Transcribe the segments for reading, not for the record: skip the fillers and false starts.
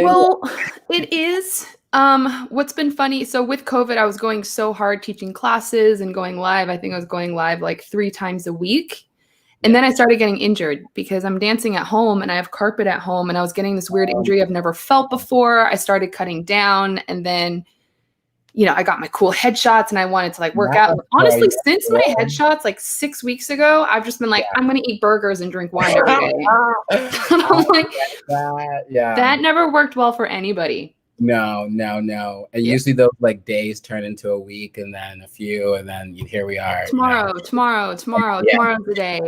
something? Well, it is. What's been funny, so with COVID, I was going so hard teaching classes and going live. I think I was going live like 3 times a week. And Yeah. then I started getting injured because I'm dancing at home and I have carpet at home and I was getting this weird injury I've never felt before. I started cutting down and then, I got my cool headshots and I wanted to like work out. That's Honestly, so since my cool. headshots like 6 weeks ago, I've just been like, Yeah. I'm going to eat burgers and drink wine every day. And I I'm like, get that. Yeah. that never worked well for anybody. No, no, no. And Yeah. usually those like days turn into a week and then a few and then here we are. Tomorrow's Yeah. the day.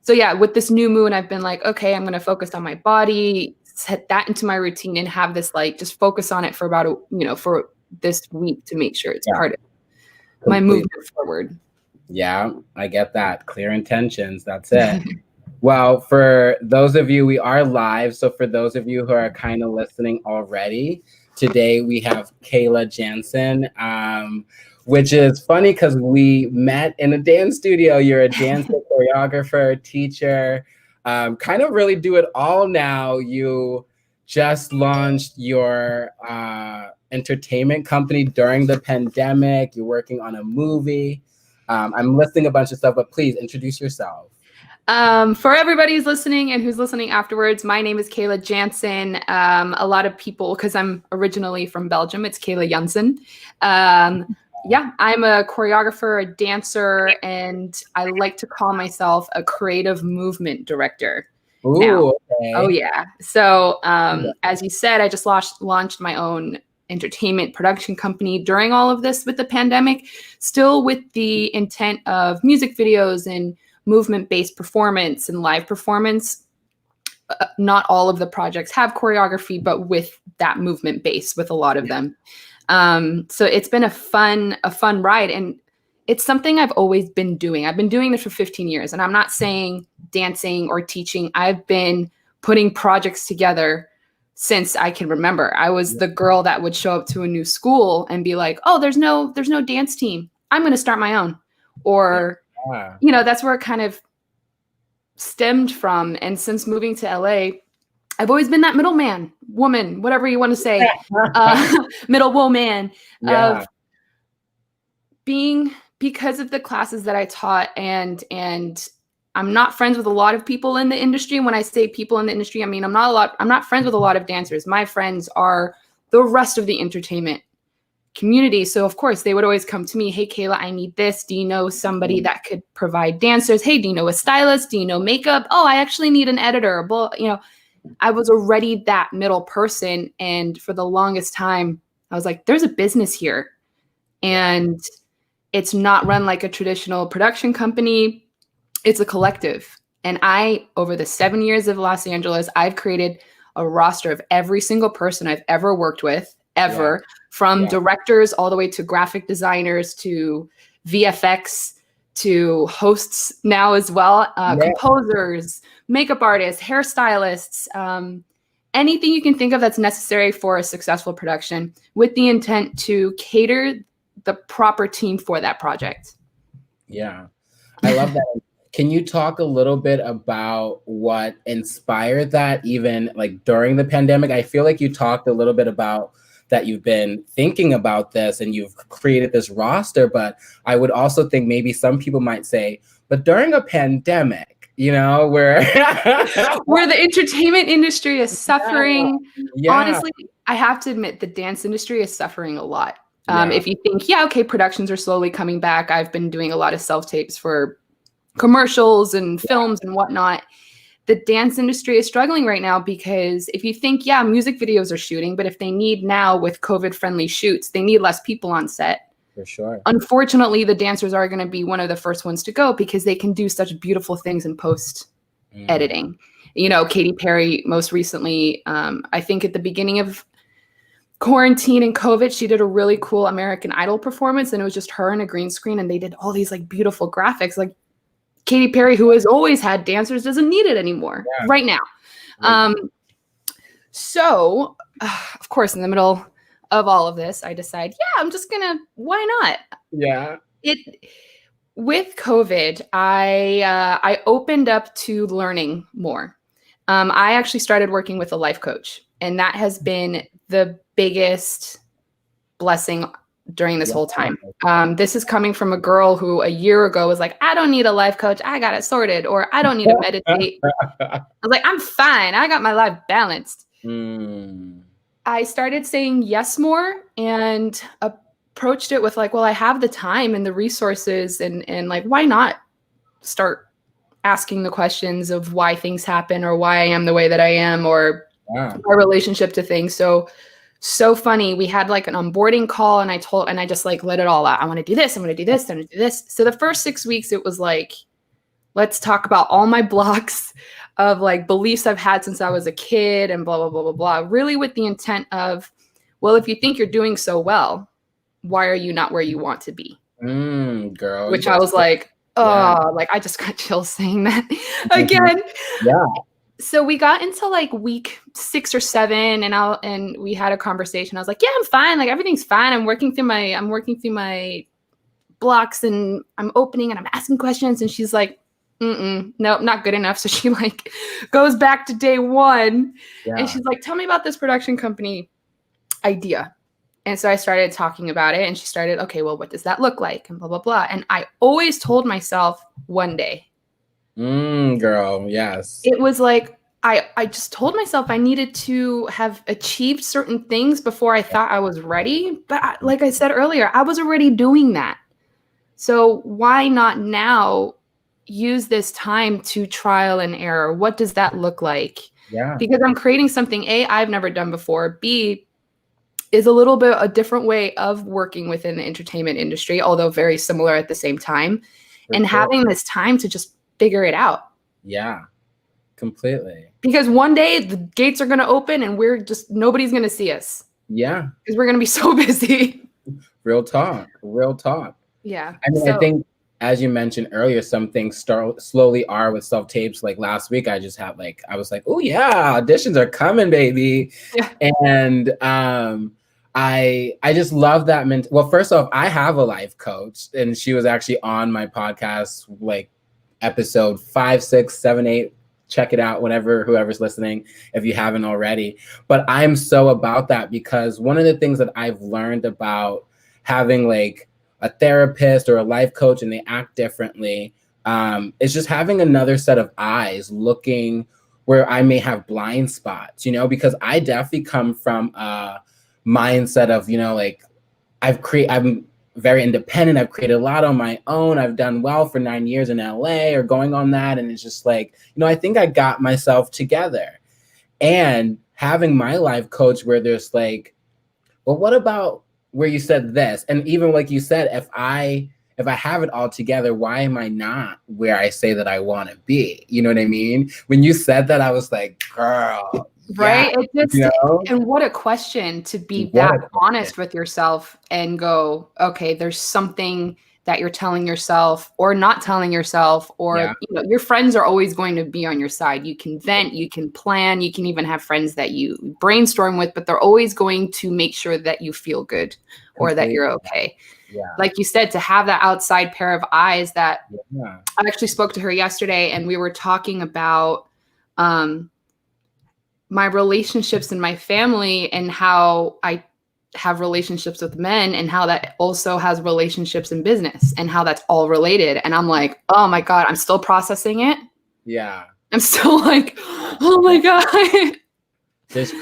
So yeah, with this new moon, I've been like, okay, I'm going to focus on my body, set that into my routine and have this like, just focus on it for about, for this week to make sure it's part of my movement forward. Yeah, I get that. Clear intentions. That's it. Well, for those of you, we are live. So for those of you who are kind of listening already, today we have Kayla Janssen, which is funny because we met in a dance studio. You're a dancer, choreographer, teacher, kind of really do it all now. You just launched your entertainment company during the pandemic. You're working on a movie. I'm listing a bunch of stuff, but please introduce yourself. For everybody who's listening and who's listening afterwards, my name is Kayla Janssen. A lot of people, because I'm originally from Belgium, it's Kayla Janssen. Yeah, I'm a choreographer, a dancer, and I like to call myself a creative movement director. Ooh, now. okay. Oh, yeah. So as you said, I just launched my own entertainment production company during all of this with the pandemic, still with the intent of music videos and movement-based performance and live performance. Not all of the projects have choreography, but with that movement base with a lot of them. So it's been a fun ride. And it's something I've always been doing. I've been doing this for 15 years. And I'm not saying dancing or teaching. I've been putting projects together since I can remember. I was the girl that would show up to a new school and be like, oh, there's no dance team. I'm going to start my own. Or that's where it kind of stemmed from. And since moving to LA, I've always been that middleman, woman, whatever you want to say, middle woman of being, because of the classes that I taught, and I'm not friends with a lot of people in the industry. And when I say people in the industry, I mean, I'm not friends with a lot of dancers. My friends are the rest of the entertainment community. So of course they would always come to me. Hey, Kayla, I need this. Do you know somebody that could provide dancers? Hey, do you know a stylist? Do you know makeup? Oh, I actually need an editor. Well, I was already that middle person. And for the longest time, I was like, there's a business here. And it's not run like a traditional production company. It's a collective. And over the 7 years of Los Angeles, I've created a roster of every single person I've ever worked with, from directors all the way to graphic designers to VFX to hosts now as well, composers, makeup artists, hairstylists, anything you can think of that's necessary for a successful production, with the intent to cater the proper team for that project. Yeah, I love that. Can you talk a little bit about what inspired that, even like during the pandemic? I feel like you talked a little bit about that you've been thinking about this and you've created this roster, but I would also think maybe some people might say, but during a pandemic, where the entertainment industry is suffering. Honestly, I have to admit the dance industry is suffering a lot. If you think, productions are slowly coming back. I've been doing a lot of self-tapes for commercials and films and whatnot. The dance industry is struggling right now because if you think, music videos are shooting, but if they need now with COVID-friendly shoots, they need less people on set. For sure. Unfortunately, the dancers are going to be one of the first ones to go because they can do such beautiful things in post editing. Katy Perry most recently, I think at the beginning of quarantine and COVID, she did a really cool American Idol performance, and it was just her and a green screen, and they did all these like beautiful graphics. Like Katy Perry, who has always had dancers, doesn't need it anymore right now. So, of course, in the middle of all of this, I decide, I'm just gonna, why not? Yeah. With COVID, I opened up to learning more. I actually started working with a life coach. And that has been the biggest blessing during this whole time. This is coming from a girl who a year ago was like, I don't need a life coach. I got it sorted. Or I don't need to meditate. I was like, I'm fine. I got my life balanced. I started saying yes more and approached it with like, well, I have the time and the resources and like, why not start asking the questions of why things happen or why I am the way that I am or my relationship to things. So funny. We had like an onboarding call and I just like let it all out. I want to do this. I'm going to do this. I'm going to do this. So the first 6 weeks, it was like, let's talk about all my blocks of like beliefs I've had since I was a kid and blah, blah, blah, blah, blah. Really with the intent of, well, if you think you're doing so well, why are you not where you want to be? Girl. Which I was like, oh, like I just got chills saying that again. Yeah. So we got into like week 6 or 7 and we had a conversation. I was like, yeah, I'm fine. Like everything's fine. I'm working through my blocks and I'm opening and I'm asking questions. And she's like, nope, not good enough. So she like goes back to day 1 and she's like, tell me about this production company idea. And so I started talking about it and she started, okay, well, what does that look like? And blah, blah, blah. And I always told myself one day. Girl, yes. It was like, I just told myself I needed to have achieved certain things before I thought I was ready. But like I said earlier, I was already doing that. So why not now use this time to trial and error? What does that look like? Yeah. Because I'm creating something, A, I've never done before. B, is a little bit a different way of working within the entertainment industry, although very similar at the same time. And having this time to just figure it out. Yeah, completely. Because one day the gates are going to open and nobody's going to see us. Yeah. Because we're going to be so busy. Real talk. Yeah. I mean, I think, as you mentioned earlier, some things slowly are with self-tapes. Like last week, I was like, oh yeah, auditions are coming, baby. Yeah. And I just love that. Well, first off, I have a life coach and she was actually on my podcast, like episode 5, 6, 7, 8. Check it out whenever, whoever's listening, if you haven't already. But I'm so about that because one of the things that I've learned about having like a therapist or a life coach and they act differently, it's just having another set of eyes looking where I may have blind spots, because I definitely come from a mindset of, like I'm very independent. I've created a lot on my own. I've done well for 9 years in LA or going on that. And it's just like, I think I got myself together. And having my life coach where there's like, well, what about where you said this? And even like you said, if I have it all together, why am I not where I say that I want to be? You know what I mean? When you said that, I was like, girl. Right. And what a question to be that honest with yourself and go, okay, there's something that you're telling yourself or not telling yourself, or your friends are always going to be on your side. You can vent, you can plan, you can even have friends that you brainstorm with, but they're always going to make sure that you feel good or that you're okay. Yeah. Like you said, to have that outside pair of eyes that I actually spoke to her yesterday and we were talking about my relationships in my family and how I have relationships with men and how that also has relationships in business and how that's all related. And I'm like, oh my God, I'm still processing it. Yeah. I'm still like, oh my God. There's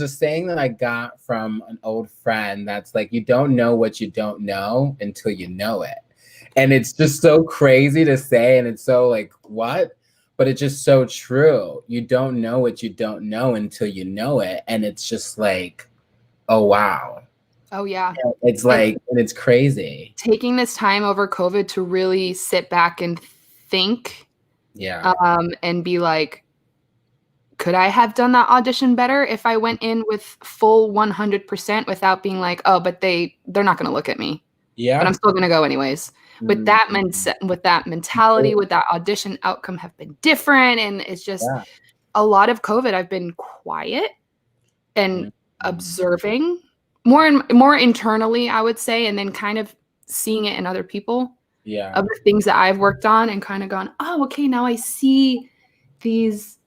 a saying that I got from an old friend that's like, you don't know what you don't know until you know it. And it's just so crazy to say. And it's so like, what? But it's just so true. You don't know what you don't know until you know it. And it's just like, oh, wow. Oh, yeah. It's like, and it's crazy. Taking this time over COVID to really sit back and think. Yeah. And be like, could I have done that audition better if I went in with full 100% without being like, oh, but they're not going to look at me. Yeah. But I'm still going to go anyways. With that mentality, with that audition outcome have been different. And it's just a lot of COVID, I've been quiet and observing more internally, I would say, and then kind of seeing it in other people of the things that I've worked on and kind of gone, oh, okay, now I see these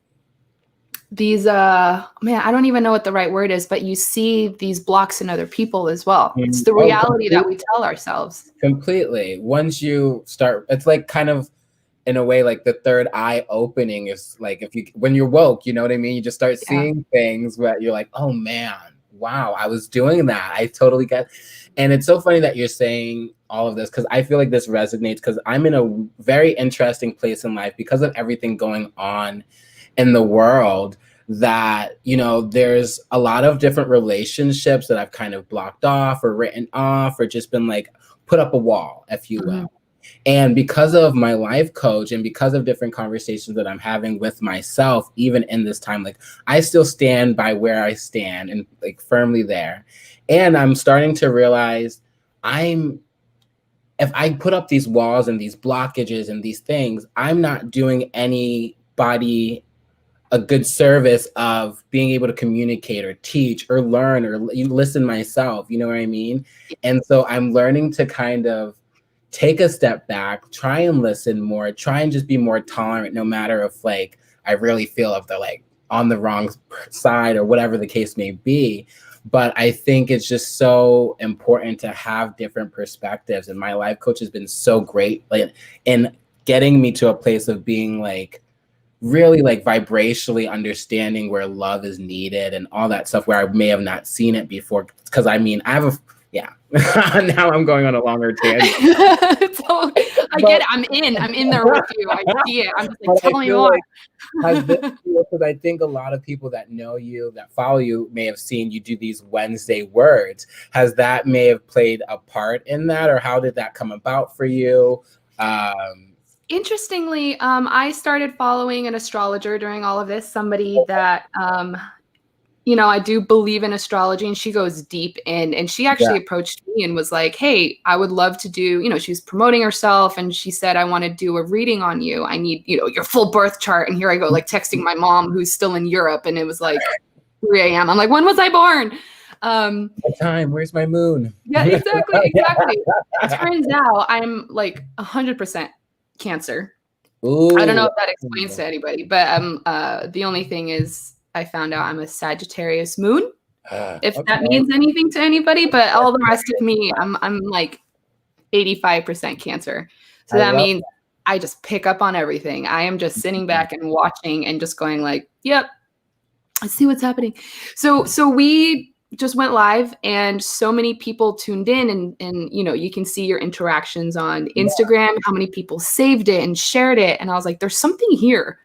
these man, I don't even know what the right word is, but you see these blocks in other people as well. It's the reality that we tell ourselves. Completely. Once you start, it's like kind of in a way like the third eye opening is like when you're woke, you know what I mean? You just start seeing things where you're like, oh man, wow, I was doing that. I totally get. And it's so funny that you're saying all of this because I feel like this resonates because I'm in a very interesting place in life because of everything going on in the world, that, you know, there's a lot of different relationships that I've kind of blocked off or written off or just been like put up a wall, if you will. And because of my life coach and because of different conversations that I'm having with myself, even in this time, like I still stand by where I stand and like firmly there. And I'm starting to realize if I put up these walls and these blockages and these things, I'm not doing anybody a good service of being able to communicate or teach or learn or listen myself, you know what I mean? And so I'm learning to kind of take a step back, try and listen more, try and just be more tolerant, no matter if like I really feel if they're like on the wrong side or whatever the case may be. But I think it's just so important to have different perspectives. And my life coach has been so great like in getting me to a place of being like really like vibrationally understanding where love is needed and all that stuff where I may have not seen it before. Because I mean, I have now I'm going on a longer tangent. So, I get it. I'm in there with you. I see it. I'm just like, tell me more. Because I think a lot of people that know you, that follow you, may have seen you do these Wednesday words. Has that may have played a part in that, or how did that come about for you? Interestingly, I started following an astrologer during all of this, somebody that, you know, I do believe in astrology, and she goes deep in, and she actually approached me and was like, hey, I would love to do, you know, she was promoting herself, and she said, I want to do a reading on you. I need, you know, your full birth chart. And here I go, like texting my mom who's still in Europe. And it was like 3 a.m. I'm like, when was I born? What time? Where's my moon? Yeah, exactly. It turns out I'm like 100% Cancer. Ooh. I don't know if that explains to anybody, but the only thing is I found out I'm a Sagittarius moon, if that means anything to anybody. But all the rest of me, I'm like 85% Cancer. So that means I just pick up on everything. I am just sitting back and watching and just going like, yep, I see what's happening. So we just went live, and so many people tuned in, and you know, you can see your interactions on Instagram, how many people saved it and shared it. And I was like, there's something here.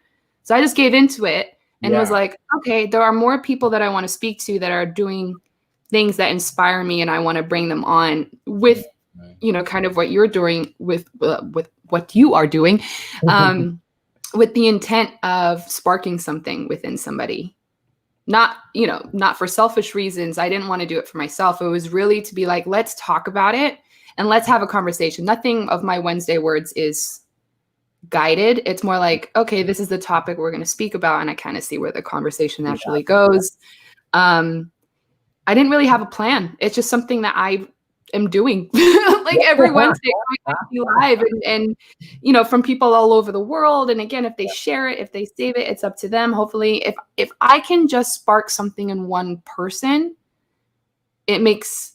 So I just gave into it and was like, okay, there are more people that I want to speak to that are doing things that inspire me, and I want to bring them on with, you know, kind of what you're doing with what you are doing, with the intent of sparking something within somebody. Not, you know, not for selfish reasons. I didn't want to do it for myself. It was really to be like, let's talk about it and let's have a conversation. Nothing of my Wednesday words is guided. It's more like, okay, this is the topic we're going to speak about, and I kind of see where the conversation naturally goes. I didn't really have a plan. It's just something that I am doing like every Wednesday live, and you know, from people all over the world. And again, if they share it, if they save it, it's up to them. Hopefully, if I can just spark something in one person, it makes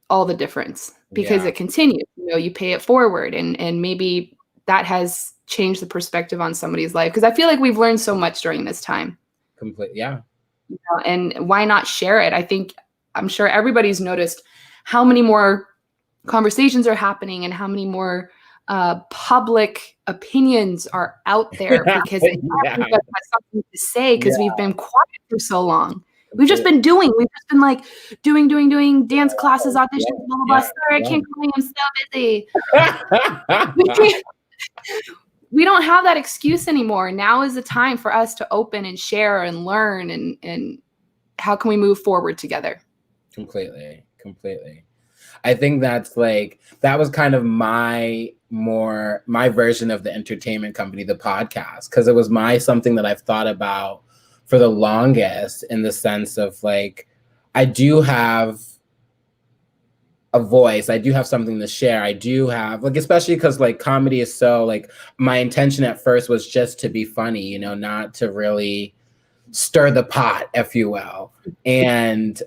all the difference, because it continues. You know, you pay it forward, and maybe that has changed the perspective on somebody's life, because I feel like we've learned so much during this time. Completely, You know, and why not share it? I'm sure everybody's noticed how many more conversations are happening and how many more public opinions are out there, because everybody has something to say, because we've been quiet for so long. We've just been doing dance classes, auditions, blah, blah, blah. Sorry, I can't come, I'm so busy. We don't have that excuse anymore. Now is the time for us to open and share and learn, and how can we move forward together? Completely. I think that was kind of my version of the entertainment company, the podcast, because it was something that I've thought about for the longest, in the sense of like, I do have a voice, I do have something to share, I do have like, especially because like comedy is so like, my intention at first was just to be funny, you know, not to really stir the pot, if you will. And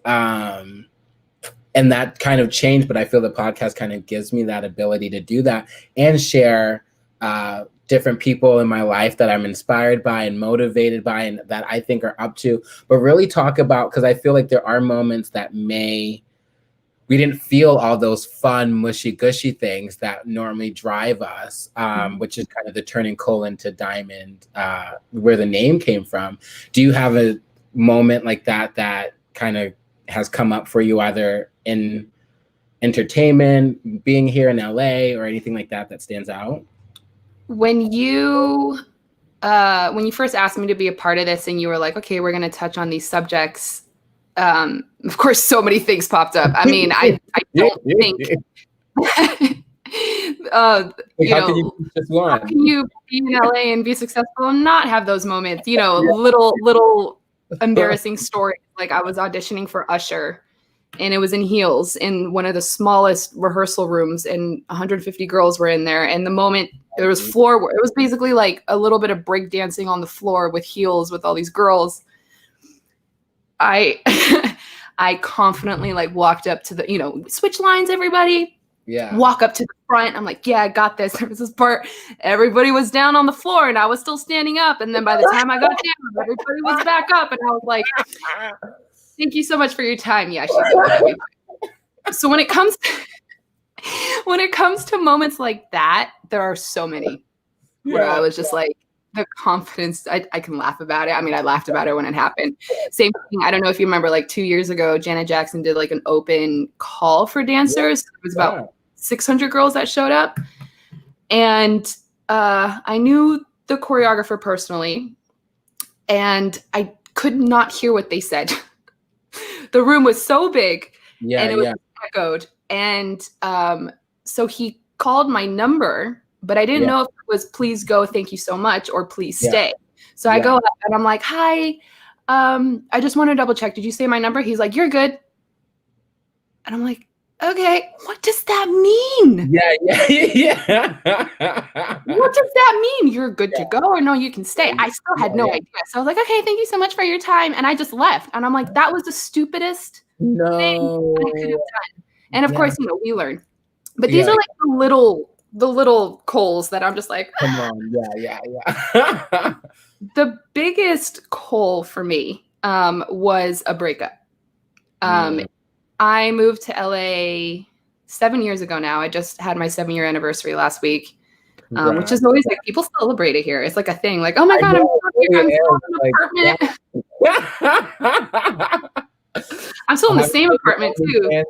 that kind of changed, but I feel the podcast kind of gives me that ability to do that and share different people in my life that I'm inspired by and motivated by and that I think are up to, but really talk about, because I feel like there are moments that we didn't feel all those fun, mushy gushy things that normally drive us, which is kind of the turning coal into diamond, where the name came from. Do you have a moment like that that kind of has come up for you, either in entertainment, being here in LA, or anything like that that stands out? When you first asked me to be a part of this and you were like, okay, we're going to touch on these subjects, of course, so many things popped up. I mean, I don't think, how can you be in LA and be successful and not have those moments, little embarrassing stories. Like I was auditioning for Usher and it was in heels in one of the smallest rehearsal rooms and 150 girls were in there. And the moment there was it was basically like a little bit of break dancing on the floor with heels with all these girls. I confidently like walked up to the, switch lines, everybody. Yeah. Walk up to the front. I'm like, yeah, I got this. There was this part. Everybody was down on the floor and I was still standing up. And then by the time I got down, everybody was back up. And I was like, thank you so much for your time. Yeah, so when it comes to moments like that, there are so many where I was just like, the confidence, I can laugh about it. I mean, I laughed about it when it happened. Same thing. I don't know if you remember, like 2 years ago, Janet Jackson did like an open call for dancers. It was about 600 girls that showed up. And I knew the choreographer personally, and I could not hear what they said. The room was so big and it was echoed. And so he called my number, but I didn't know if it was please go, thank you so much, or please stay. So I go up and I'm like, hi, I just want to double check. Did you say my number? He's like, you're good. And I'm like, okay, what does that mean? Yeah. What does that mean? You're good to go, or no, you can stay. I still had no idea. So I was like, okay, thank you so much for your time. And I just left. And I'm like, that was the stupidest thing I could have done. And of course, we learn. But these are like the little coals that I'm just like, come on. Yeah. The biggest coal for me was a breakup. I moved to LA 7 years ago now. I just had my 7-year anniversary last week, which is always like people celebrate it here. It's like a thing. Like, oh my God, I'm still in an apartment. I'm still in the same apartment too.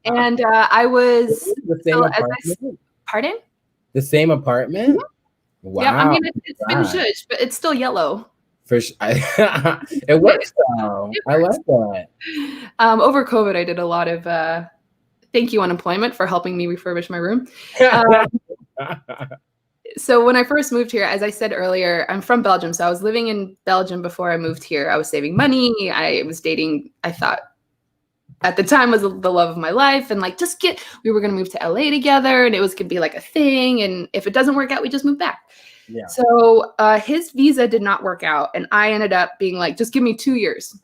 And I was the same apartment? Pardon? The same apartment? Mm-hmm. Wow. Yeah, I mean it's been zhuzh, but it's still yellow. For sure. It works though. I like that. Over COVID, I did a lot of thank you unemployment for helping me refurbish my room. So when I first moved here, as I said earlier, I'm from Belgium. So I was living in Belgium before I moved here. I was saving money. I was dating, I thought at the time was the love of my life. And like, we were going to move to LA together and it was going to be like a thing. And if it doesn't work out, we just move back. Yeah. So his visa did not work out. And I ended up being like, just give me 2 years.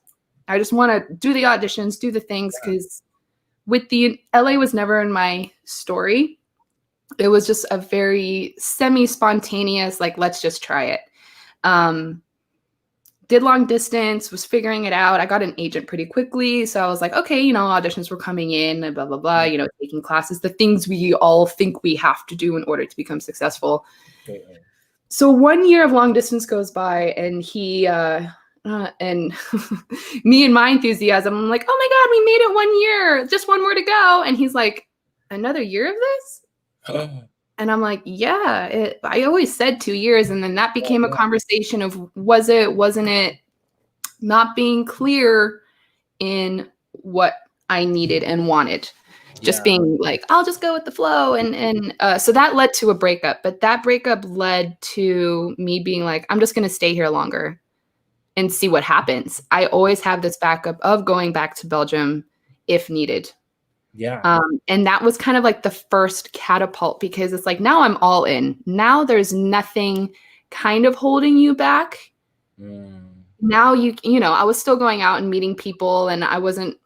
I just want to do the auditions, do the things. Because LA was never in my story. It was just a very semi-spontaneous, like, let's just try it. Did long distance, was figuring it out. I got an agent pretty quickly. So I was like, okay, auditions were coming in and blah, blah, blah, taking classes, the things we all think we have to do in order to become successful. Okay. So 1 year of long distance goes by and he, and me and my enthusiasm, I'm like, oh my God, we made it 1 year, just one more to go. And he's like, another year of this? And I'm like, yeah, I always said 2 years. And then that became a conversation of was it, wasn't it, not being clear in what I needed and wanted. Just being like, I'll just go with the flow. And so that led to a breakup. But that breakup led to me being like, I'm just going to stay here longer and see what happens. I always have this backup of going back to Belgium if needed. Yeah. And that was kind of like the first catapult because it's like, now I'm all in. Now there's nothing kind of holding you back. Now I was still going out and meeting people, and I wasn't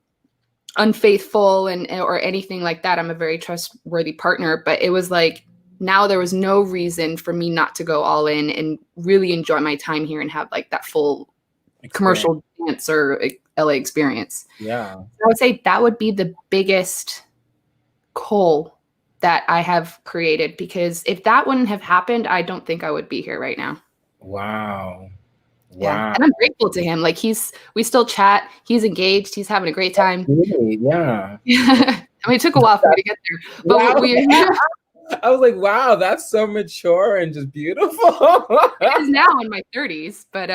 unfaithful or anything like that. I'm a very trustworthy partner, but it was like now there was no reason for me not to go all in and really enjoy my time here and have like that full commercial dance or LA experience. Yeah. I would say that would be the biggest goal that I have created, because if that wouldn't have happened, I don't think I would be here right now. Wow. Yeah. And I'm grateful to him. Like we still chat. He's engaged. He's having a great time. Yeah. I mean, it took a while for me to get there, but I was like, wow, that's so mature and just beautiful. It is now in my 30s, but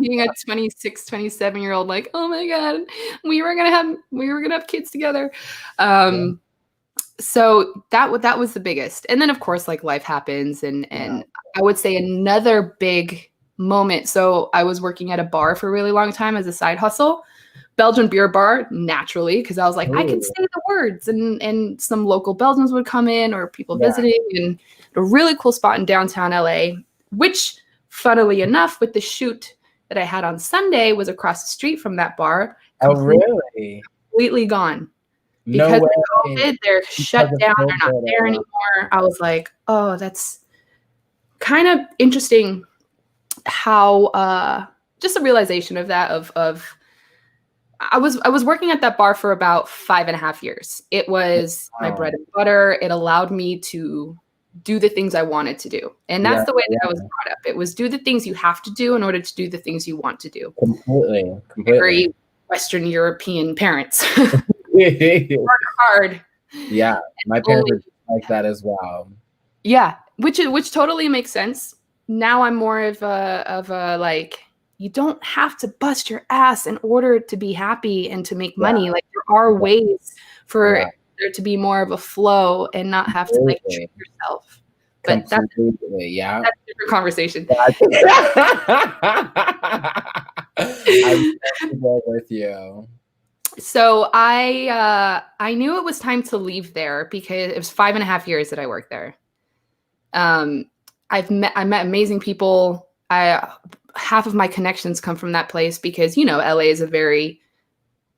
being a 26, 27-year-old, like, oh my God, we were gonna have kids together. So that was the biggest. And then of course, like, life happens, and I would say another big moment. So I was working at a bar for a really long time as a side hustle. Belgian beer bar, naturally, because I was like, I could say the words, and some local Belgians would come in, or people visiting, and a really cool spot in downtown LA, which, funnily enough, with the shoot that I had on Sunday, was across the street from that bar. Oh, really? Completely gone. Because of COVID, they're shut down, they're not there anymore. I was like, oh, that's kind of interesting how just a realization of that of I was working at that bar for about 5.5 years. It was my bread and butter. It allowed me to do the things I wanted to do. And that's the way that I was brought up. It was do the things you have to do in order to do the things you want to do. Completely. Very Western European parents. Work hard. Yeah, my parents are like that as well. Yeah, which totally makes sense. Now I'm more of a like, you don't have to bust your ass in order to be happy and to make money. Like, there are ways for there to be more of a flow and not have to like trick yourself. But that's a different conversation. I'm with you. So I knew it was time to leave there, because it was 5.5 years that I worked there. I met amazing people. Half of my connections come from that place, because LA is a very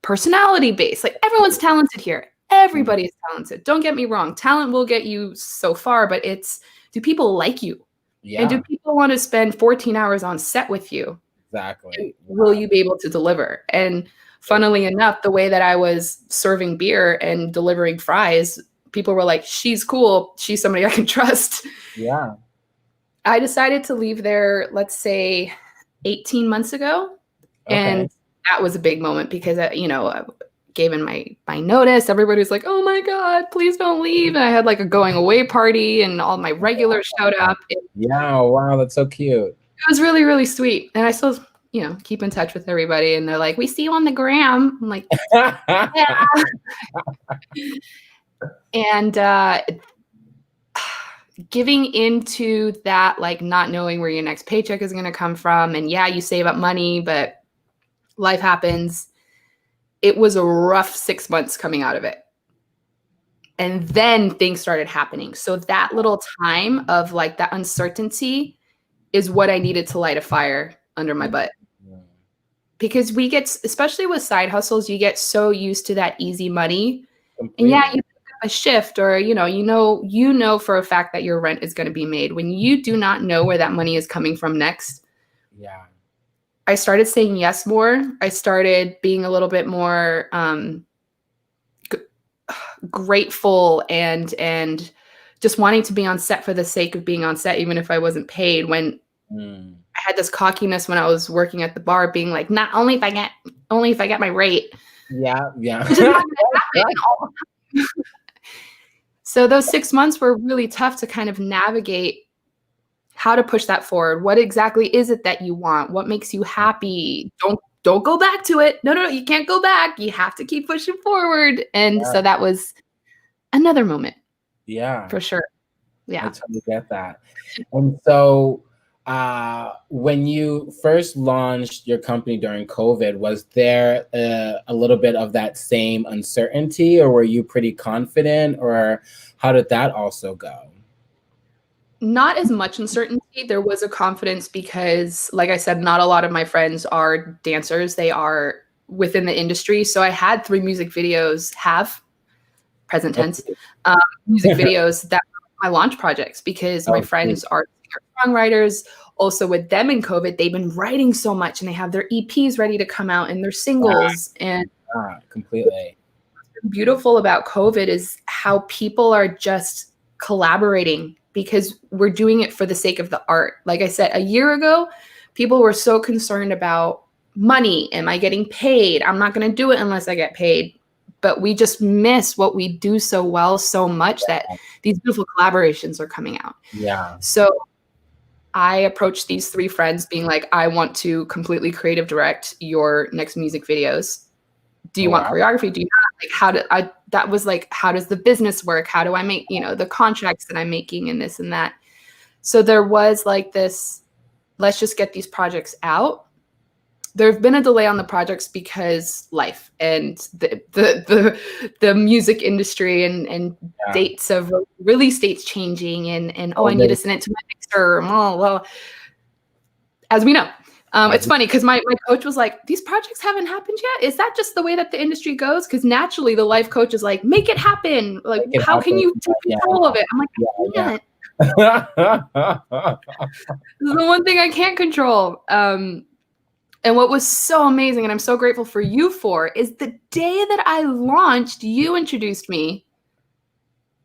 personality based. Like, everyone's talented here. Everybody is talented. Don't get me wrong. Talent will get you so far, but it's, do people like you? Yeah. And do people want to spend 14 hours on set with you? Exactly. Will you be able to deliver? And funnily enough, the way that I was serving beer and delivering fries, people were like, she's cool. She's somebody I can trust. Yeah. I decided to leave there, let's say 18 months ago. Okay. And that was a big moment, because, I gave in my notice. Everybody's like, oh my God, please don't leave. And I had like a going away party, and all my regulars showed up. Yeah. Wow. That's so cute. It was really, really sweet. And I still, keep in touch with everybody. And they're like, we see you on the gram. I'm like, yeah. And giving into that, like, not knowing where your next paycheck is going to come from. And you save up money, but life happens. It was a rough 6 months coming out of it. And then things started happening. So that little time of like that uncertainty is what I needed to light a fire under my butt. Because we get, especially with side hustles, you get so used to that easy money. Completely. And you pick up a shift, or you know for a fact that your rent is going to be made. When you do not know where that money is coming from next. Yeah. I started saying yes more. I started being a little bit more grateful and just wanting to be on set for the sake of being on set, even if I wasn't paid. When I had this cockiness when I was working at the bar, being like, not only if I get my rate. Yeah. So those 6 months were really tough to kind of navigate how to push that forward. What exactly is it that you want? What makes you happy? Don't go back to it. No, you can't go back. You have to keep pushing forward. And so that was another moment. Yeah. For sure. Yeah. I totally get that. And so when you first launched your company during COVID, was there a little bit of that same uncertainty, or were you pretty confident, or how did that also go? Not as much uncertainty. There was a confidence because, like I said, not a lot of my friends are dancers. They are within the industry. So I had 3 music videos, present tense, music videos that were my launch projects because my friends are songwriters. Also with them in COVID, they've been writing so much and they have their EPs ready to come out and their singles. And completely. what's beautiful about COVID is how people are just collaborating because we're doing it for the sake of the art. Like I said, a year ago, people were so concerned about money. Am I getting paid? I'm not going to do it unless I get paid. But we just miss what we do so well so much that these beautiful collaborations are coming out. Yeah. So I approached these 3 friends being like, I want to completely creative direct your next music videos. Do you want choreography? Do you not? That was like, how does the business work? How do I make, the contracts that I'm making and this and that? So there was like this, let's just get these projects out. There have been a delay on the projects because life and the music industry and dates of release dates changing and I need to send it to my mixer. Oh, well, as we know. It's funny because my coach was like, these projects haven't happened yet. Is that just the way that the industry goes? Because naturally the life coach is like, make it happen. Like, how can you take control of it? I'm like, I can't. This is the one thing I can't control. And what was so amazing, and I'm so grateful for you for, is the day that I launched, you introduced me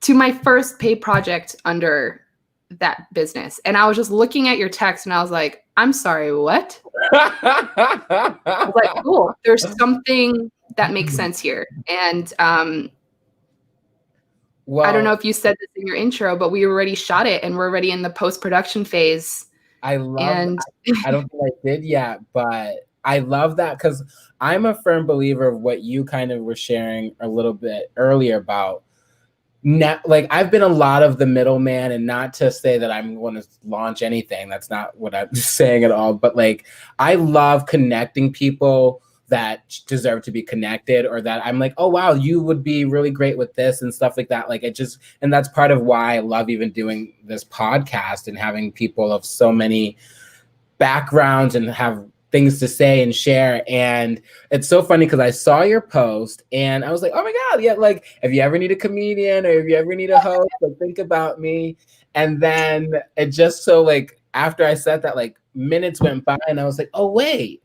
to my first paid project under that business. And I was just looking at your text and I was like, I'm sorry, what? I was like, cool, there's something that makes sense here. And I don't know if you said this in your intro, but we already shot it and we're already in the post-production phase. I don't think I did yet, but I love that because I'm a firm believer of what you kind of were sharing a little bit earlier about like I've been a lot of the middleman, and not to say that I'm going to launch anything. That's not what I'm saying at all. But like, I love connecting people that deserve to be connected, or that I'm like, oh, wow, you would be really great with this and stuff like that. Like and that's part of why I love even doing this podcast and having people of so many backgrounds and have things to say and share. And it's so funny because I saw your post and I was like, oh my God, yeah, like if you ever need a comedian or if you ever need a host, like think about me. And then it just so like after I said that, like minutes went by and I was like, oh wait,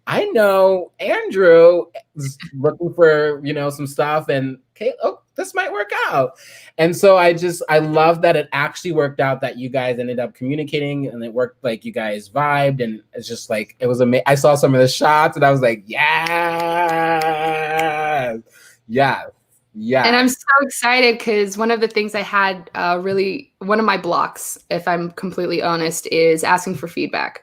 I know Andrew is looking for, some stuff, and Kayla, oh, this might work out. And so I love that it actually worked out, that you guys ended up communicating and it worked, like you guys vibed, and it's just like, it was amazing. I saw some of the shots and I was like, yes. Yeah. And I'm so excited because one of the things I had one of my blocks, if I'm completely honest, is asking for feedback.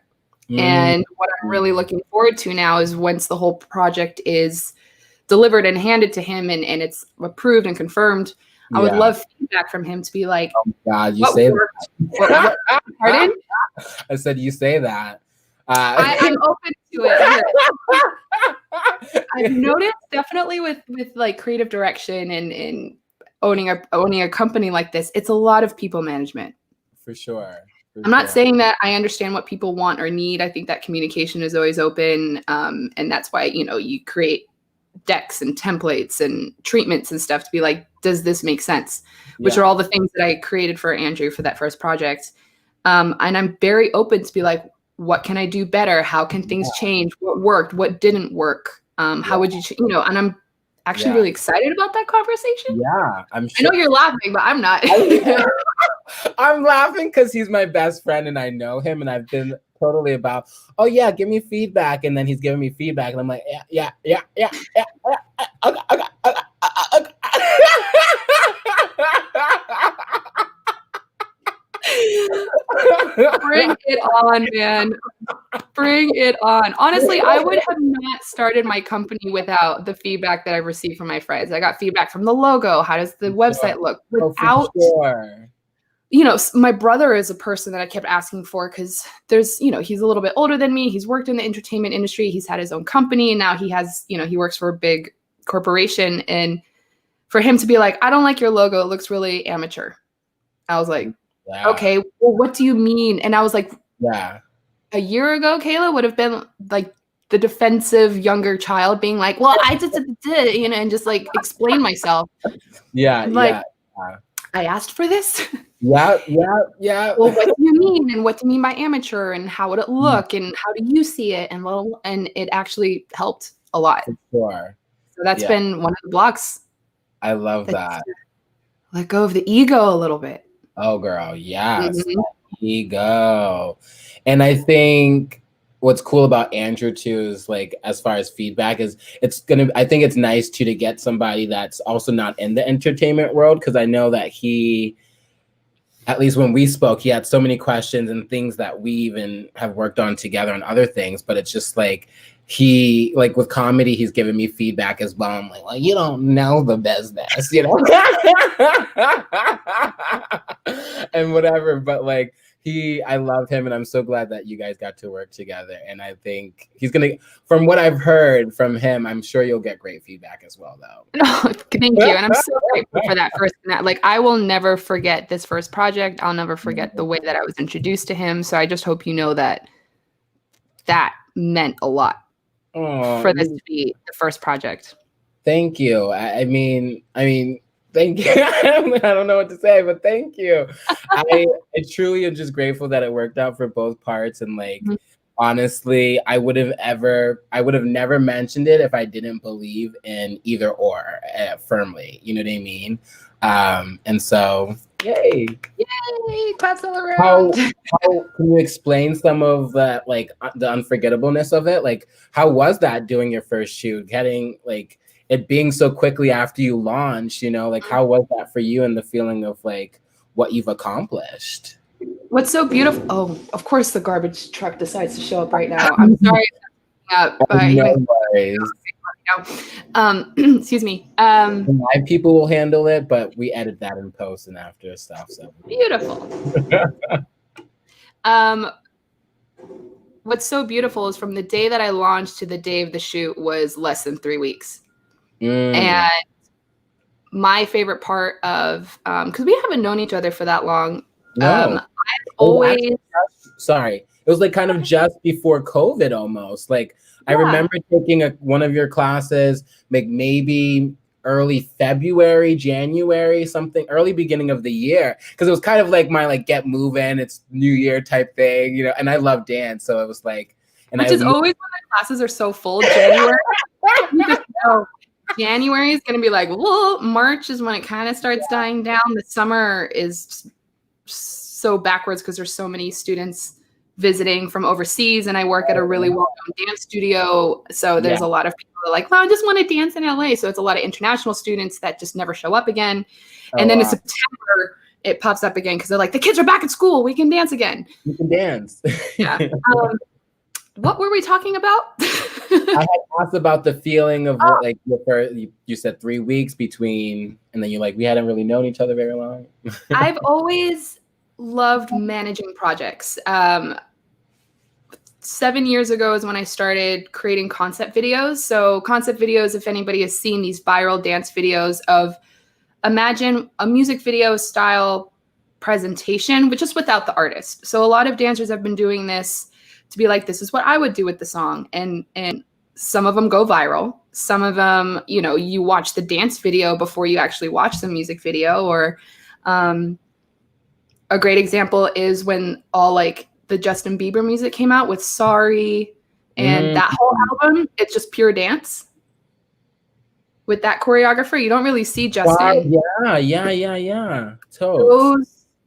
And what I'm really looking forward to now is once the whole project is delivered and handed to him and it's approved and confirmed, I would love feedback from him to be like, oh God, you say that. What, pardon? I said, you say that. I'm open to it. I've noticed definitely with like creative direction and owning a company like this, it's a lot of people management. For sure. I'm not saying that I understand what people want or need. I think that communication is always open. And that's why, you create decks and templates and treatments and stuff to be like, does this make sense? Which are all the things that I created for Andrew for that first project. And I'm very open to be like, what can I do better? How can things change? What worked? What didn't work? How would you, and I'm actually really excited about that conversation. Yeah, I'm sure. I know you're laughing, but I'm not. I'm laughing because he's my best friend and I know him, and I've been totally about, oh yeah, give me feedback, and then he's giving me feedback, and I'm like, yeah. Okay. Bring it on, man. Bring it on. Honestly, I would have not started my company without the feedback that I've received from my friends. I got feedback from the logo. How does the website look? Without, my brother is a person that I kept asking for because there's, he's a little bit older than me. He's worked in the entertainment industry. He's had his own company, and now he has, he works for a big corporation. And for him to be like, I don't like your logo. It looks really amateur. I was like, Yeah. Okay, well, what do you mean? And I was like, Yeah. a year ago, Kayla would have been like the defensive younger child being like, well, I did, you know, and just like explain myself. Yeah. I'm like, Yeah. Yeah. I asked for this. Yeah. Yeah. Yeah. Well, what do you mean? And what do you mean by amateur? And how would it look? And how do you see it? And well, and it actually helped a lot. For sure. So that's Yeah. been one of the blocks I love that that. let go of the ego a little bit. Oh, girl. Yes. Mhm. Ego. And I think what's cool about Andrew too is like as far as feedback is I think it's nice too to get somebody that's also not in the entertainment world, because I know that he, at least when we spoke, he had so many questions and things that we even have worked on together and other things, but it's just like he, like with comedy, he's giving me feedback as well. I'm like, well, you don't know the business, you know, and whatever. But like I love him, and I'm so glad that you guys got to work together. And I think he's gonna, from what I've heard from him, I'm sure you'll get great feedback as well, though. No, thank you. And I'm so grateful for that first. Like, I will never forget this first project. I'll never forget the way that I was introduced to him. So I just hope you know that that meant a lot for this to be the first project. Thank you. I mean, thank you. I don't know what to say, but thank you. I truly am just grateful that it worked out for both parts. And like, honestly, I would have never mentioned it if I didn't believe in either or firmly. You know what I mean? And so, yay! Claps all around. How can you explain some of that, like the unforgettableness of it? Like, how was that doing your first shoot, getting like it being so quickly after you launched, you know, like how was that for you and the feeling of like what you've accomplished? What's so beautiful? Oh, of course, the garbage truck decides to show up right now. I'm sorry. No worries. Excuse me. Live people will handle it, but we edit that in post and after stuff. So beautiful. What's so beautiful is from the day that I launched to the day of the shoot was less than 3 weeks. And my favorite part of, because we haven't known each other for that long. No. I've always. Sorry. It was like kind of just before COVID almost. Like I remember taking one of your classes, like maybe early February, January, something, early beginning of the year. Because it was kind of like my like get moving, it's New Year type thing, you know, and I love dance. So it was like, Which is always when the classes are so full, January. You just know January is going to be like, well, March is when it kind of starts dying down. The summer is so backwards because there's so many students visiting from overseas, and I work at a really well-known dance studio. So there's a lot of people who are like, well, I just want to dance in LA. So it's a lot of international students that just never show up again. And then in September, it pops up again because they're like, the kids are back at school. We can dance again. You can dance. Yeah. What were we talking about? I had asked about the feeling of what, like, you said 3 weeks between, and then you're like, we hadn't really known each other very long. I've always loved managing projects. 7 years ago is when I started creating concept videos. So concept videos, if anybody has seen these viral dance videos of, imagine a music video style presentation, but just without the artist. So a lot of dancers have been doing this to be like, this is what I would do with the song. And some of them go viral. Some of them, you know, you watch the dance video before you actually watch the music video. Or a great example is when all like the Justin Bieber music came out with Sorry and that whole album, it's just pure dance. With that choreographer, you don't really see Justin. Wow, yeah. Totally.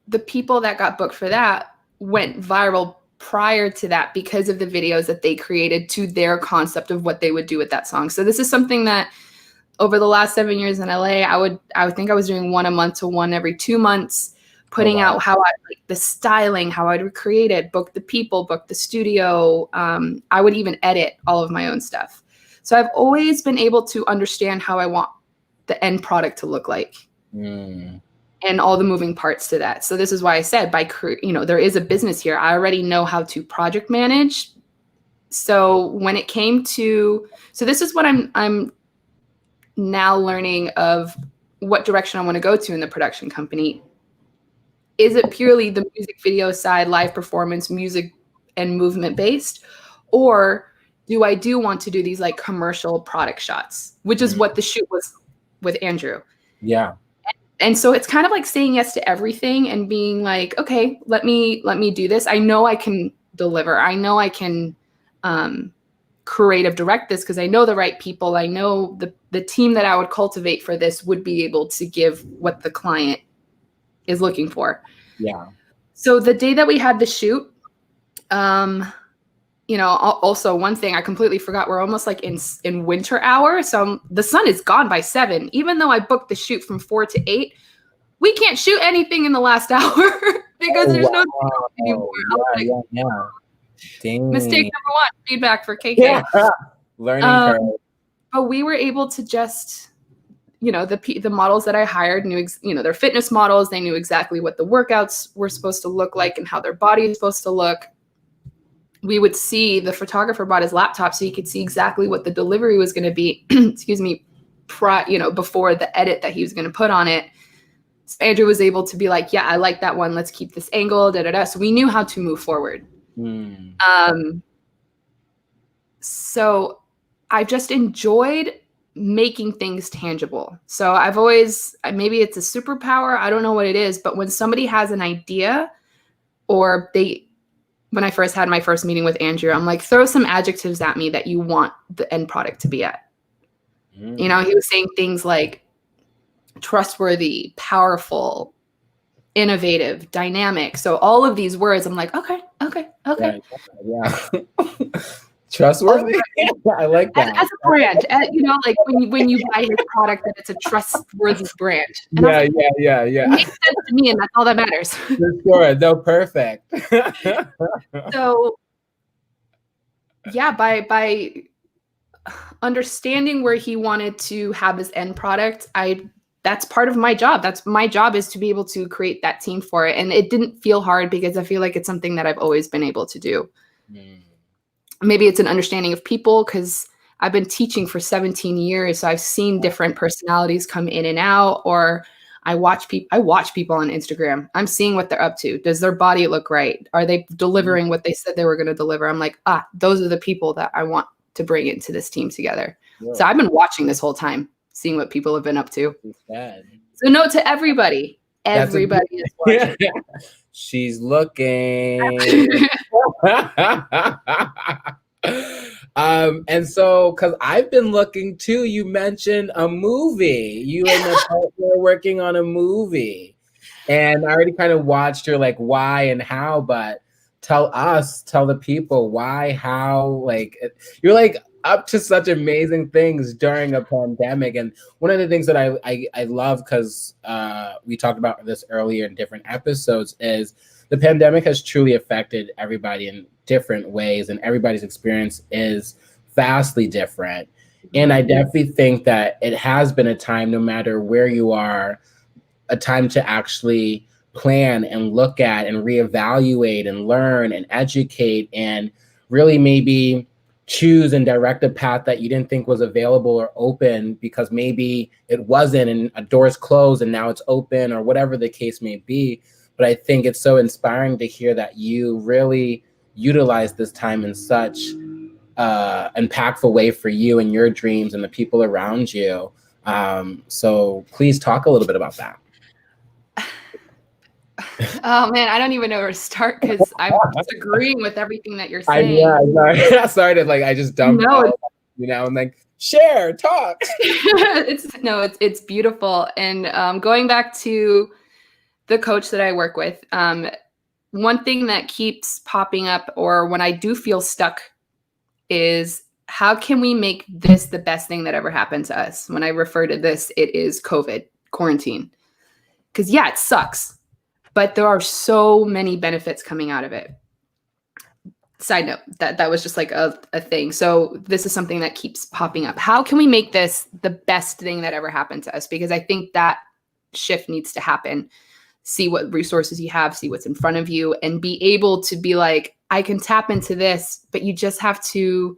The people that got booked for that went viral prior to that because of the videos that they created to their concept of what they would do with that song. So this is something that over the last 7 years in LA, I would think I was doing one a month to one every 2 months, putting out how I like the styling, how I'd recreate it, book the people, book the studio. I would even edit all of my own stuff. So I've always been able to understand how I want the end product to look like. And all the moving parts to that. So this is why I said there is a business here. I already know how to project manage. So when it came to, so this is what I'm now learning of what direction I want to go to in the production company. is it purely the music video side, live performance, music and movement based? Or do I want to do these like commercial product shots, which is what the shoot was with Andrew. Yeah. And so it's kind of like saying yes to everything and being like, okay, let me do this. I know I can deliver. I know I can creative direct this because I know the right people. I know the team that I would cultivate for this would be able to give what the client is looking for. Yeah. So the day that we had the shoot, you know, also one thing I completely forgot, we're almost like in winter hour. So the sun is gone by 7, even though I booked the shoot from 4 to 8, we can't shoot anything in the last hour because there's no anymore. Yeah. Dang. Mistake number 1, feedback for KK. Yeah. Learning curve. But we were able to just, you know, the models that I hired knew, you know, they're fitness models. They knew exactly what the workouts were supposed to look like and how their body is supposed to look. We would see, the photographer bought his laptop so he could see exactly what the delivery was going to be, excuse me, you know, before the edit that he was going to put on it. So Andrew was able to be like, yeah, I like that one. Let's keep this angle, So we knew how to move forward. So I've just enjoyed making things tangible. So I've always, maybe it's a superpower, I don't know what it is, but when somebody has an idea, or when I first had my first meeting with Andrew, I'm like, throw some adjectives at me that you want the end product to be at. You know, he was saying things like trustworthy, powerful, innovative, dynamic. So all of these words, I'm like, okay. Yeah. Trustworthy. I like that. As a brand, you know, like when you buy his product, that it's a trustworthy brand. And Yeah. It makes sense to me, and that's all that matters. For sure. No, perfect. So, yeah, by understanding where he wanted to have his end product, that's part of my job. That's my job, is to be able to create that team for it. And it didn't feel hard because I feel like it's something that I've always been able to do. Maybe it's an understanding of people because I've been teaching for 17 years. So I've seen different personalities come in and out, or I watch people on Instagram. I'm seeing what they're up to. Does their body look right? Are they delivering what they said they were going to deliver? I'm like, those are the people that I want to bring into this team together. Yeah. So I've been watching this whole time, seeing what people have been up to. So note to everybody. Everybody is watching. She's looking. And so, because I've been looking too, you mentioned a movie. You and the partner are working on a movie. And I already kind of watched your like why and how, but tell the people why, how, like you're like up to such amazing things during a pandemic. And one of the things that I love, because we talked about this earlier in different episodes, is the pandemic has truly affected everybody in different ways, and everybody's experience is vastly different. And I definitely think that it has been a time, no matter where you are, a time to actually plan and look at and reevaluate and learn and educate and really maybe choose and direct a path that you didn't think was available or open, because maybe it wasn't and a door's closed and now it's open, or whatever the case may be. But I think it's so inspiring to hear that you really utilize this time in such impactful way for you and your dreams and the people around you. So please talk a little bit about that. Oh man, I don't even know where to start because I'm disagreeing with everything that you're saying. I started like I just dumped out, you know, and like share, talk. It's beautiful. And going back to the coach that I work with, one thing that keeps popping up, or when I do feel stuck, is how can we make this the best thing that ever happened to us? When I refer to this, it is COVID, quarantine. Because yeah, it sucks, but there are so many benefits coming out of it. Side note, that was just like a thing. So this is something that keeps popping up. How can we make this the best thing that ever happened to us? Because I think that shift needs to happen. See what resources you have, see what's in front of you, and be able to be like, I can tap into this, but you just have to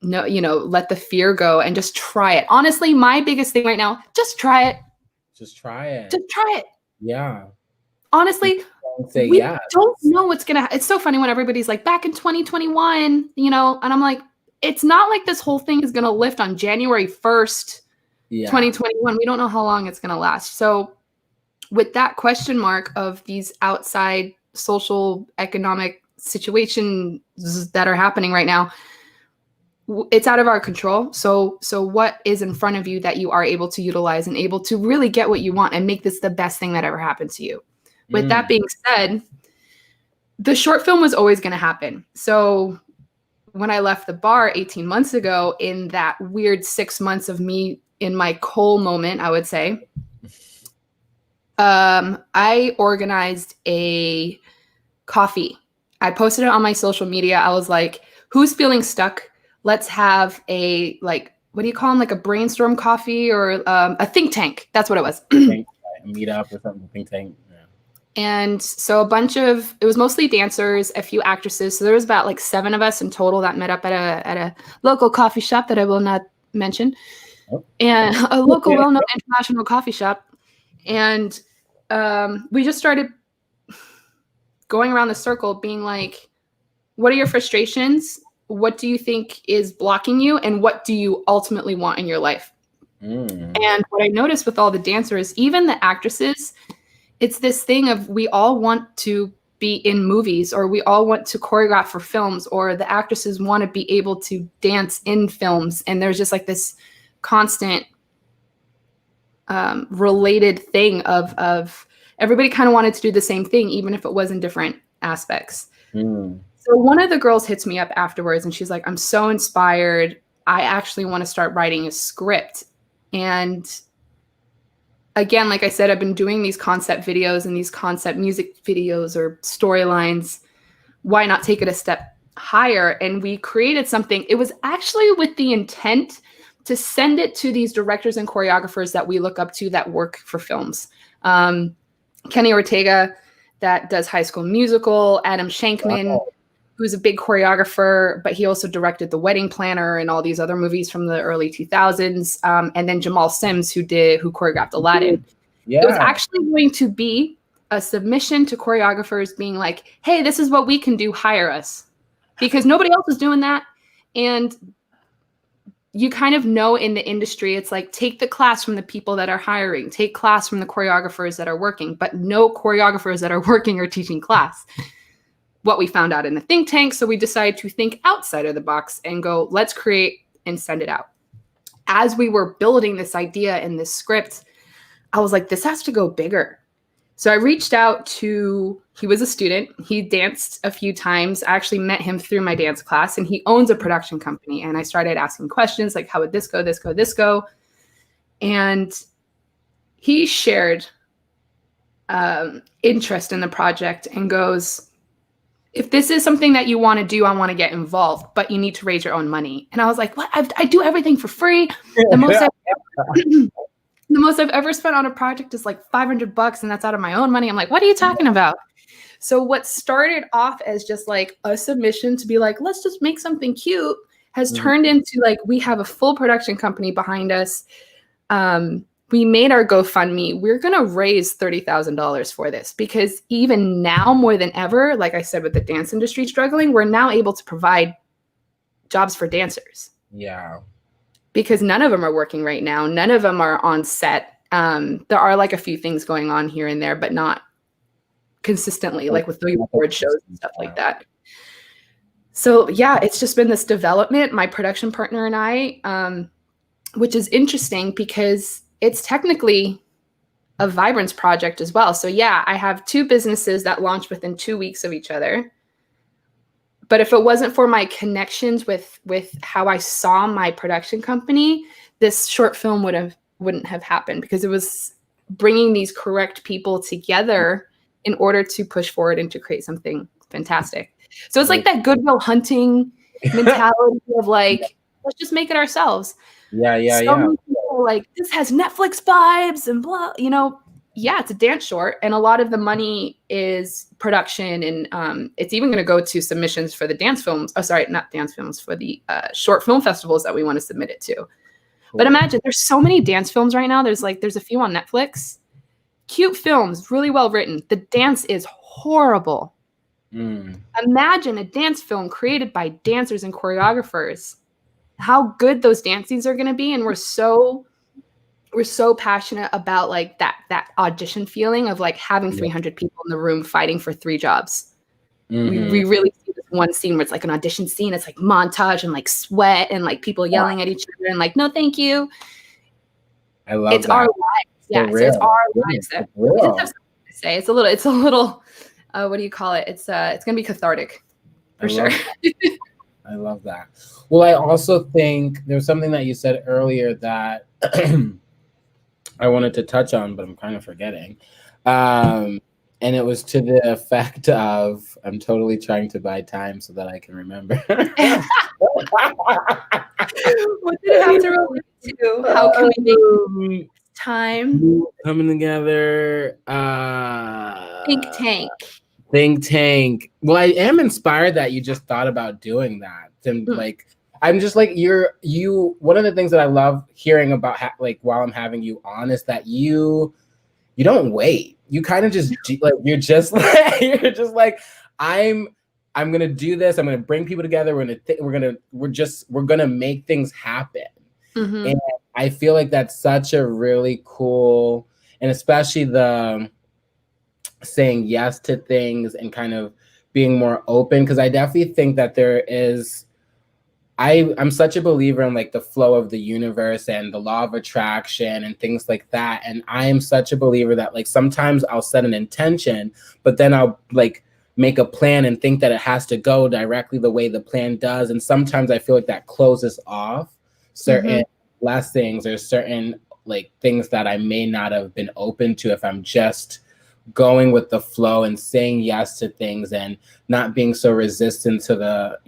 let the fear go and just try it. Honestly, my biggest thing right now, just try it. Just try it. Just try it. Yeah. honestly, say we yes. don't know what's going to, it's so funny when everybody's like back in 2021, you know, and I'm like, it's not like this whole thing is going to lift on January 1st, 2021. We don't know how long it's going to last. So with that question mark of these outside social economic situations that are happening right now, it's out of our control. So what is in front of you that you are able to utilize and able to really get what you want and make this the best thing that ever happened to you? With that being said, the short film was always going to happen. So when I left the bar 18 months ago, in that weird 6 months of me in my coal moment, I would say, I organized a coffee. I posted it on my social media. I was like, who's feeling stuck? Let's have a, like, what do you call them? Like a brainstorm coffee or a think tank. That's what it was. Meet up or something, think tank. Yeah. And so it was mostly dancers, a few actresses. So there was about like 7 of us in total that met up at a local coffee shop that I will not mention. Oh. And a local well-known international coffee shop. And we just started going around the circle being like, what are your frustrations? What do you think is blocking you? And what do you ultimately want in your life? And what I noticed with all the dancers, even the actresses, it's this thing of we all want to be in movies, or we all want to choreograph for films, or the actresses want to be able to dance in films. And there's just like this constant related thing of everybody kind of wanted to do the same thing, even if it was in different aspects. So one of the girls hits me up afterwards and she's like, I'm so inspired. I actually want to start writing a script. And again, like I said, I've been doing these concept videos and these concept music videos or storylines. Why not take it a step higher? And we created something. It was actually with the intent to send it to these directors and choreographers that we look up to that work for films. Kenny Ortega, that does High School Musical, Adam Shankman, who's a big choreographer, but he also directed The Wedding Planner and all these other movies from the early 2000s. And then Jamal Sims, who choreographed Aladdin. Yeah. It was actually going to be a submission to choreographers being like, hey, this is what we can do, hire us. Because nobody else is doing that. And you kind of know in the industry, it's like, take the class from the people that are hiring, take class from the choreographers that are working, but no choreographers that are working or teaching class. What we found out in the think tank. So we decided to think outside of the box and go, let's create and send it out. As we were building this idea and this script, I was like, this has to go bigger. So I reached out to, he was a student. He danced a few times. I actually met him through my dance class, and he owns a production company. And I started asking questions like, how would this go, this go, this go? And he shared interest in the project and goes, if this is something that you want to do, I want to get involved, but you need to raise your own money. And I was like, what? I do everything for free. The most I've ever spent on a project is like $500, and that's out of my own money. I'm like, what are you talking about? So what started off as just like a submission to be like, let's just make something cute, has turned into like, we have a full production company behind us. We made our GoFundMe. We're going to raise $30,000 for this, because even now more than ever, like I said, with the dance industry struggling, we're now able to provide jobs for dancers. Yeah. Because none of them are working right now. None of them are on set. There are like a few things going on here and there, but not consistently, like with the award shows and stuff like that. So yeah, it's just been this development, my production partner and I, which is interesting because it's technically a Vibrance project as well. So yeah, I have 2 businesses that launched within 2 weeks of each other. But if it wasn't for my connections with how I saw my production company, this short film wouldn't have happened, because it was bringing these correct people together in order to push forward and to create something fantastic. So it's like that Good Will Hunting mentality of like, let's just make it ourselves. Yeah. Many people like, this has Netflix vibes and blah, you know. Yeah, it's a dance short, and a lot of the money is production, and it's even going to go to submissions for the dance films. Oh, sorry, not dance films, for the short film festivals that we want to submit it to. Cool. But imagine, there's so many dance films right now. There's a few on Netflix. cute films, really well written. The dance is horrible. Imagine a dance film created by dancers and choreographers. How good those dance scenes are going to be, and we're so passionate about like that audition feeling of like having 300 people in the room fighting for 3 jobs. We really see this one scene where it's like an audition scene. It's like montage and like sweat and like people yelling at each other and like, no, thank you. I love it's that. our lives. Yeah, so it's our lives. That we just have something to say. It's a little. What do you call it? It's gonna be cathartic, for sure. I love that. Well, I also think there's something that you said earlier that I wanted to touch on, but I'm kind of forgetting. And it was to the effect of, I'm totally trying to buy time so that I can remember. What did it have to relate to? How can we make time coming together? Think tank. Well, I am inspired that you just thought about doing that. And like, I'm just like, you. One of the things that I love hearing about, like while I'm having you on, is that you don't wait. You kind of just like, you're just like I'm gonna do this. I'm gonna bring people together. We're gonna make things happen. And I feel like that's such a really cool, and especially the saying yes to things and kind of being more open, because I definitely think that there is. I'm such a believer in like the flow of the universe and the law of attraction and things like that. And I am such a believer that like sometimes I'll set an intention, but then I'll like make a plan and think that it has to go directly the way the plan does. And sometimes I feel like that closes off certain blessings or certain like things that I may not have been open to if I'm just going with the flow and saying yes to things and not being so resistant to the,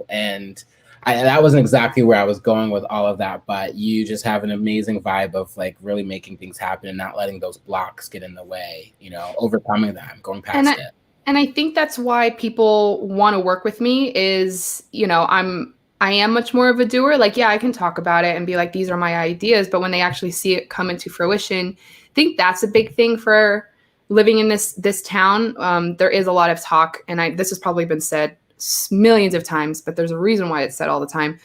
and that wasn't exactly where I was going with all of that, but you just have an amazing vibe of like really making things happen and not letting those blocks get in the way, overcoming them, going past it. And I think that's why people want to work with me is, I am much more of a doer. Like, yeah, I can talk about it and be like, these are my ideas, but when they actually see it come into fruition, I think that's a big thing for living in this town. There is a lot of talk, and this has probably been said millions of times, but there's a reason why it's said all the time.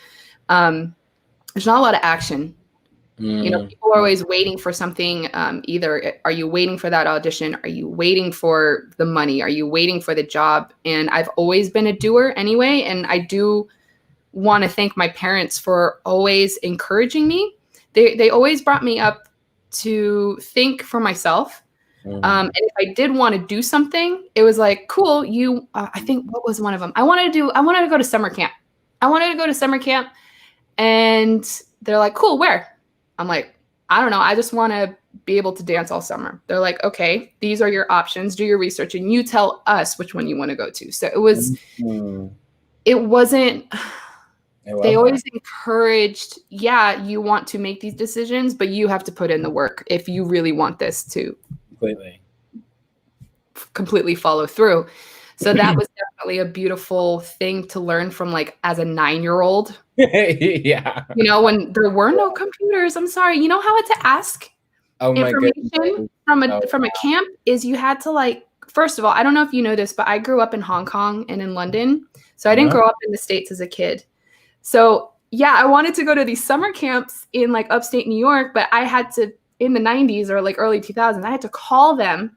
There's not a lot of action. People are always waiting for something. Either are you waiting for that audition? Are you waiting for the money? Are you waiting for the job? And I've always been a doer anyway. And I do want to thank my parents for always encouraging me. They always brought me up to think for myself. And if I did want to do something, it was like, cool, I think, what was one of them? I wanted to go to summer camp. And they're like, cool, where? I'm like, I don't know. I just want to be able to dance all summer. They're like, okay, these are your options. Do your research and you tell us which one you want to go to. So it wasn't, they always encouraged, yeah, you want to make these decisions, but you have to put in the work if you really want this to completely follow through. So that was definitely a beautiful thing to learn from, like, as a 9-year-old. Yeah. When there were no computers, I'm sorry. You know how to ask information from a camp is you had to, like, first of all, I don't know if you know this, but I grew up in Hong Kong and in London. So I didn't grow up in the States as a kid. So yeah, I wanted to go to these summer camps in like upstate New York, but I had to, in the 90s or like early 2000s, I had to call them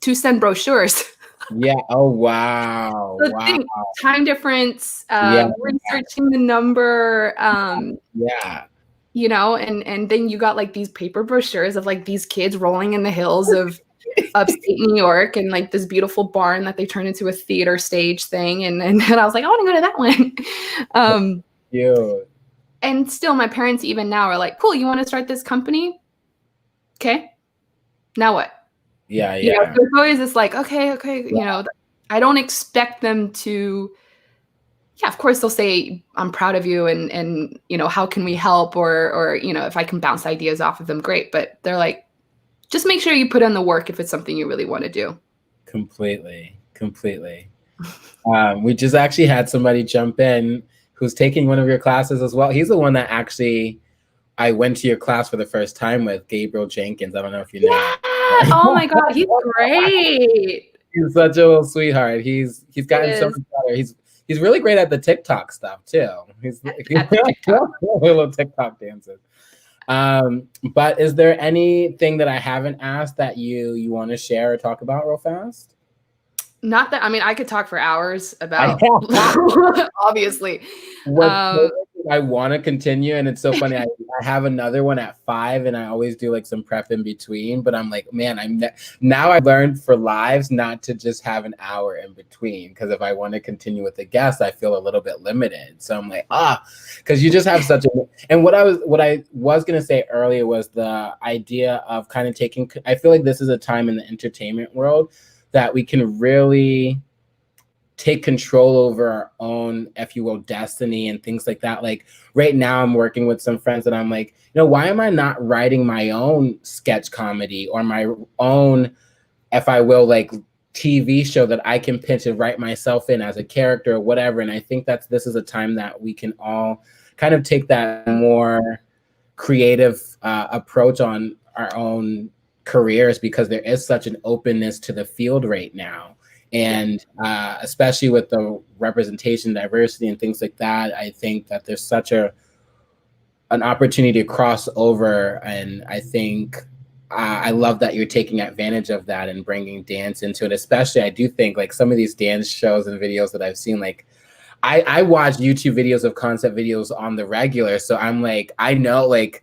to send brochures. Yeah. Oh, wow. So wow. Time difference, researching the number. And then you got like these paper brochures of like these kids rolling in the hills of upstate New York and like this beautiful barn that they turned into a theater stage thing. And I was like, I want to go to that one. And still my parents even now are like, cool, you want to start this company? Okay. Now what? Yeah. So it's always this like, okay. I don't expect them to, of course they'll say, I'm proud of you. And how can we help? Or, if I can bounce ideas off of them, great. But they're like, just make sure you put in the work if it's something you really want to do. Completely. We just actually had somebody jump in who's taking one of your classes as well. He's the one that actually I went to your class for the first time with, Gabriel Jenkins. I don't know if you know. Oh my God, he's great. He's such a little sweetheart. He's gotten so Is much better. He's really great at the TikTok stuff too. He's at the TikTok. little TikTok dances. But is there anything that I haven't asked that you want to share or talk about real fast? Not that, I mean, I could talk for hours about, obviously. I want to continue, and it's so funny. I have another one at 5, and I always do like some prep in between. But I'm like, man, now I learned for lives not to just have an hour in between, because if I want to continue with the guest, I feel a little bit limited. So I'm like, because you just have such a. And what I was gonna say earlier was the idea of kind of taking. I feel like this is a time in the entertainment world that we can really take control over our own, if you will, destiny and things like that. Like right now I'm working with some friends and I'm like, why am I not writing my own sketch comedy or my own, if I will, like TV show that I can pitch and write myself in as a character or whatever. And I think this is a time that we can all kind of take that more creative approach on our own careers, because there is such an openness to the field right now. And especially with the representation, diversity, and things like that, I think that there's such an opportunity to cross over. And I think I love that you're taking advantage of that and bringing dance into it. Especially, I do think like some of these dance shows and videos that I've seen, like I watch YouTube videos of concept videos on the regular. So I'm like, I know like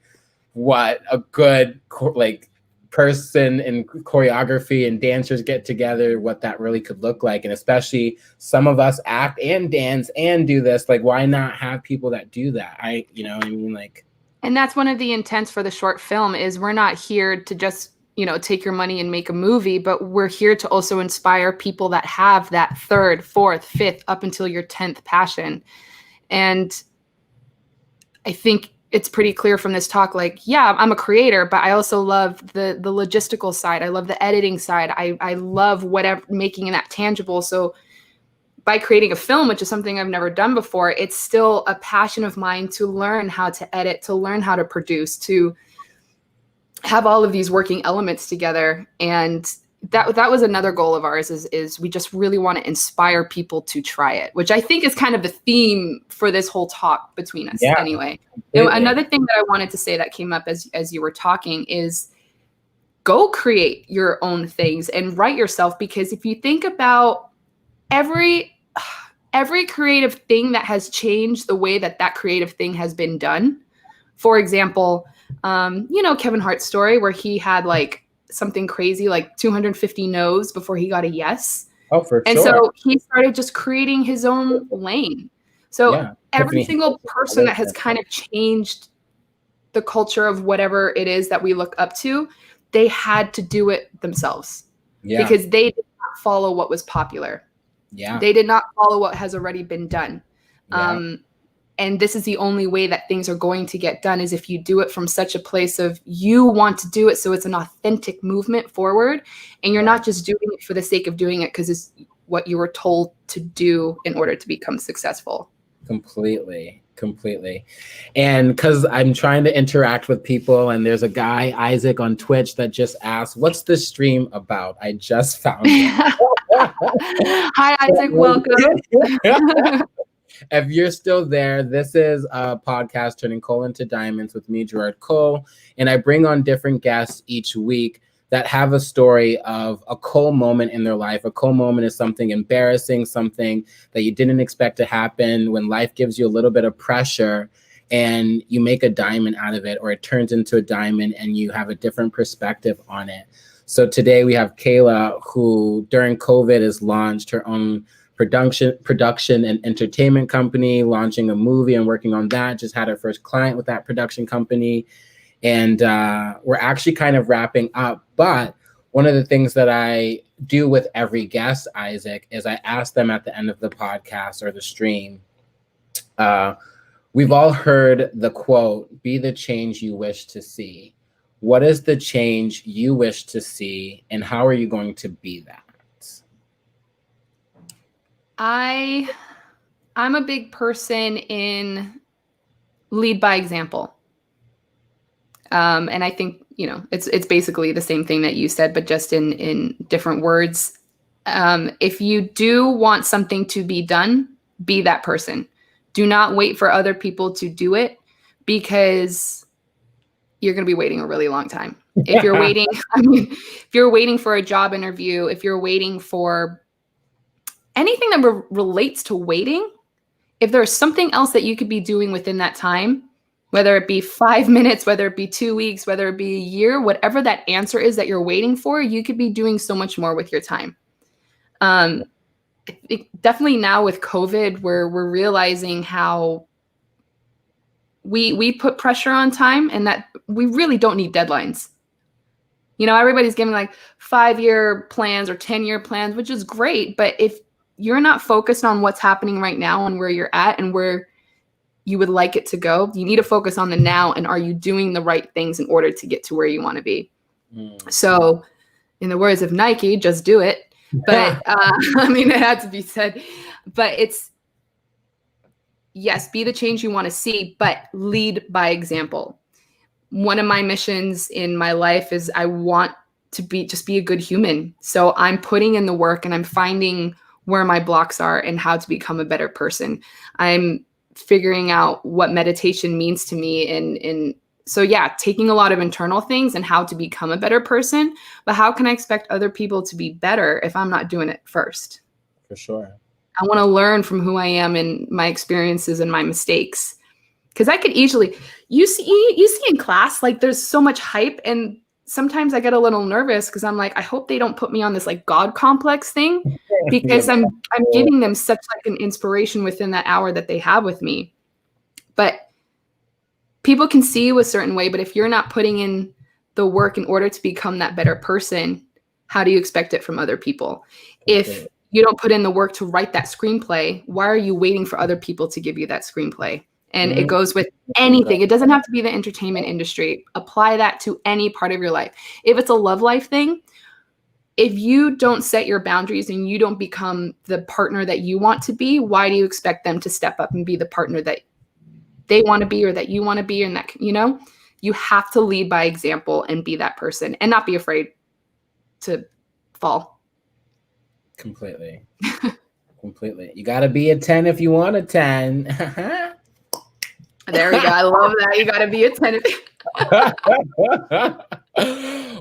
what a good like person and choreography and dancers get together, what that really could look like. And especially some of us act and dance and do this, like why not have people that do that? I mean, like, and that's one of the intents for the short film is we're not here to just take your money and make a movie, but we're here to also inspire people that have that third, fourth, fifth, up until your 10th passion. And I think it's pretty clear from this talk, like, yeah, I'm a creator, but I also love the logistical side. I love the editing side. I love whatever, making that tangible. So by creating a film, which is something I've never done before, it's still a passion of mine to learn how to edit, to learn how to produce, to have all of these working elements together. And that was another goal of ours is we just really want to inspire people to try it, which I think is kind of the theme for this whole talk between us. Yeah, anyway. Another thing that I wanted to say that came up as you were talking is go create your own things and write yourself, because if you think about every creative thing that has changed the way that creative thing has been done. For example, Kevin Hart's story where he had like something crazy, like 250 no's before he got a yes. Oh, for and sure. So he started just creating his own lane. So every single person that has kind of changed the culture of whatever it is that we look up to, they had to do it themselves because they did not follow what was popular. They did not follow what has already been done. And this is the only way that things are going to get done, is if you do it from such a place of you want to do it. So it's an authentic movement forward, and you're not just doing it for the sake of doing it because it's what you were told to do in order to become successful. Completely. And because I'm trying to interact with people, and there's a guy, Isaac, on Twitch that just asked, what's this stream about? I just found it. Hi, Isaac. Welcome. If you're still there, this is a podcast, Turning Coal into Diamonds, with me, Gerard Cole. And I bring on different guests each week that have a story of a coal moment in their life. A coal moment is something embarrassing, something that you didn't expect to happen, when life gives you a little bit of pressure and you make a diamond out of it, or it turns into a diamond and you have a different perspective on it. So today we have Kayla, who during COVID has launched her own production and entertainment company, launching a movie and working on that. Just had her first client with that production company. And we're actually kind of wrapping up. But one of the things that I do with every guest, Isaac, is I ask them at the end of the podcast or the stream, we've all heard the quote, be the change you wish to see. What is the change you wish to see, and how are you going to be that? I'm a big person in lead by example. And I think it's basically the same thing that you said, but just in different words. If you do want something to be done, be that person. Do not wait for other people to do it, because you're going to be waiting a really long time. If you're waiting, if you're waiting for a job interview, if you're waiting for anything that relates to waiting, if there's something else that you could be doing within that time, whether it be 5 minutes, whether it be 2 weeks, whether it be a year, whatever that answer is that you're waiting for, you could be doing so much more with your time. Definitely now with COVID, we're realizing how we put pressure on time, and that we really don't need deadlines. Everybody's giving like 5-year plans or 10-year plans, which is great. But if you're not focused on what's happening right now and where you're at and where you would like it to go, you need to focus on the now. And are you doing the right things in order to get to where you want to be? So in the words of Nike, just do it. But it had to be said. But it's, yes, be the change you want to see, but lead by example. One of my missions in my life is I want to be a good human. So I'm putting in the work and I'm finding where my blocks are and how to become a better person. I'm figuring out what meditation means to me. And so, yeah, taking a lot of internal things and how to become a better person. But how can I expect other people to be better if I'm not doing it first? For sure. I want to learn from who I am and my experiences and my mistakes. Because I could easily, you see in class, like there's so much hype, and sometimes I get a little nervous because I'm like, I hope they don't put me on this like God complex thing, because I'm giving them such like an inspiration within that hour that they have with me. But people can see you a certain way, but if you're not putting in the work in order to become that better person, how do you expect it from other people? If you don't put in the work to write that screenplay, why are you waiting for other people to give you that screenplay? And it goes with anything. It doesn't have to be the entertainment industry. Apply that to any part of your life. If it's a love life thing, if you don't set your boundaries and you don't become the partner that you want to be, why do you expect them to step up and be the partner that they want to be or that you want to be? And that, you have to lead by example and be that person and not be afraid to fall. Completely. Completely. You got to be a 10 if you want a 10. There we go. I love that. You got to be a 10.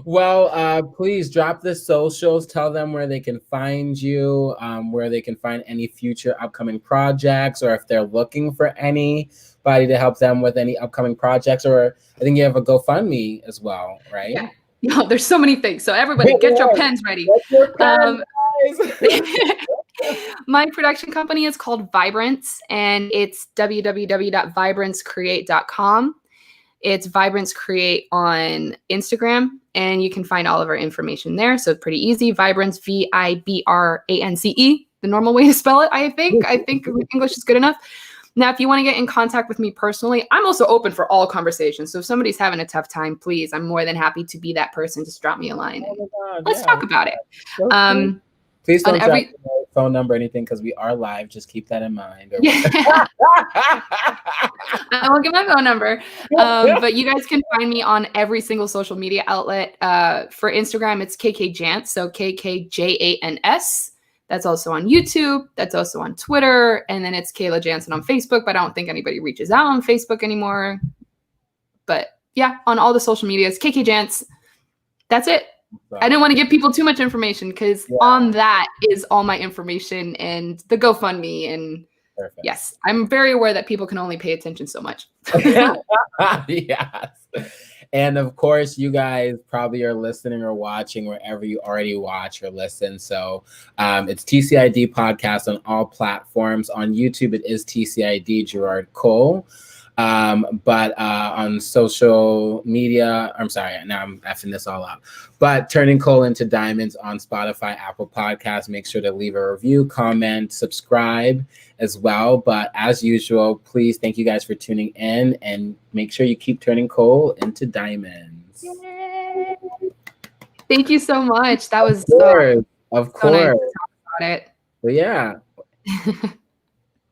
Well, please drop the socials. Tell them where they can find you, where they can find any future upcoming projects, or if they're looking for anybody to help them with any upcoming projects. Or I think you have a GoFundMe as well, right? Yeah. No, there's so many things. So everybody get your pens ready. Get your pens, guys. My production company is called Vibrance, and it's www.vibrancecreate.com. It's Vibrance Create on Instagram, and you can find all of our information there. So it's pretty easy. Vibrance, VIBRANCE, the normal way to spell it, I think. I think English is good enough. Now, if you want to get in contact with me personally, I'm also open for all conversations. So if somebody's having a tough time, please, I'm more than happy to be that person. Just drop me a line. Let's talk about it. Please don't drop my phone number or anything, because we are live. Just keep that in mind. I won't give my phone number. But you guys can find me on every single social media outlet. For Instagram, it's KKJans, so KKJANS. That's also on YouTube. That's also on Twitter. And then it's Kayla Janssen on Facebook, but I don't think anybody reaches out on Facebook anymore. But yeah, on all the social medias, KKJans. That's it. I didn't want to give people too much information, because on that is all my information and the GoFundMe. And yes, I'm very aware that people can only pay attention so much. Yes. And of course, you guys probably are listening or watching wherever you already watch or listen. So it's TCID Podcast on all platforms. On YouTube, it is TCID Gerard Cole. But on social media, I'm sorry, now I'm effing this all up. But Turning Coal into Diamonds on Spotify, Apple Podcasts. Make sure to leave a review, comment, subscribe as well. But as usual, please, thank you guys for tuning in, and make sure you keep turning coal into diamonds. Yay. Thank you so much. That was of course. So nice to talk about it. But yeah.